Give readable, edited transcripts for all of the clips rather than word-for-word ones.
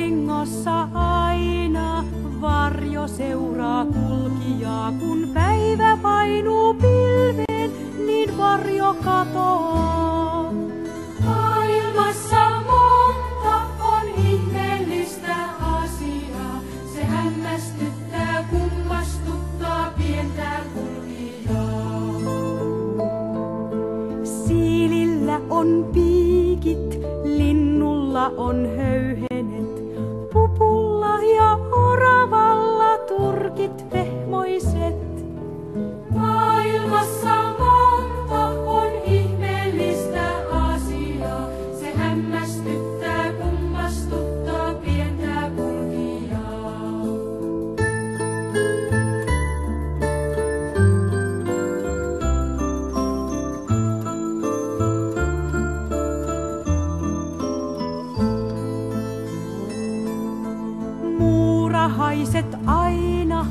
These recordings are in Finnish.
auringossa aina varjo seuraa kulkijaa, kun päivä painuu pilveen, niin varjo katoaa. Maailmassa monta on ihmeellistä asiaa, se hämmästyttää, kummastuttaa pientä kulkijaa. Siilillä on piikit, linnulla on höyhenet, pupulla ja oravalla turkit pehmoiset. Maailmassa monta on ihmeellistä asiaa, se hämmästyttää, kummastuttaa pientä kulkijaa. Muurahaiset aina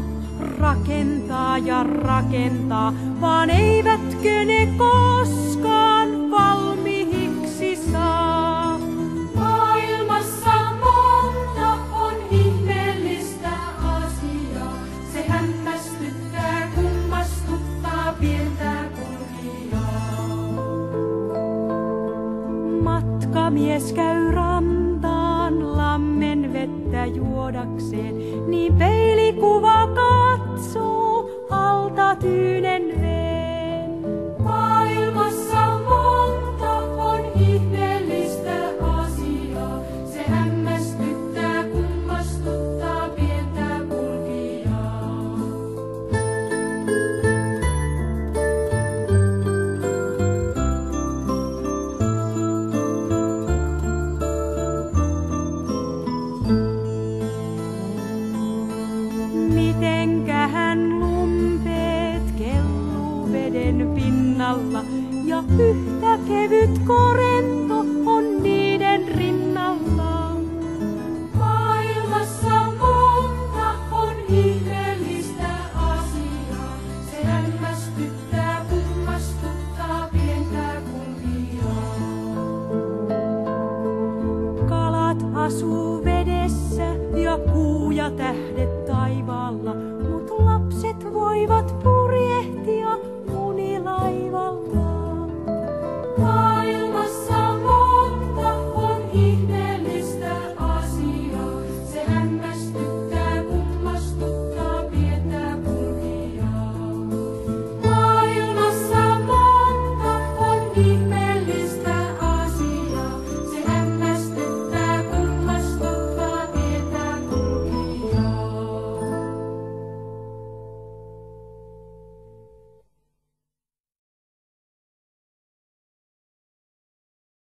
rakentaa ja rakentaa, vaan eivätkö ne koskaan valmiiksi saa. Maailmassa monta on ihmeellistä asiaa, se hämmästyttää, kummastuttaa pientä kulkijaa. Matkamies käy rantaan lammen vettä juodakseen, niin peilikuva katsoo alta tyynen veen. Maailmassa monta on ihmeellistä asiaa, se hämmästyttää, kummastuttaa pientä kulkijaa. Mitenkähän lumpeet kelluu veden pinnalla, ja yhtä kevyt korento on niiden rinnalla. Maailmassa monta on ihmeellistä asiaa, se hämmästyttää, kummastuttaa pientä kulkijaa. Kalat asuu vedessä ja kuu ja tähdet taivaalla, mut lapset voivat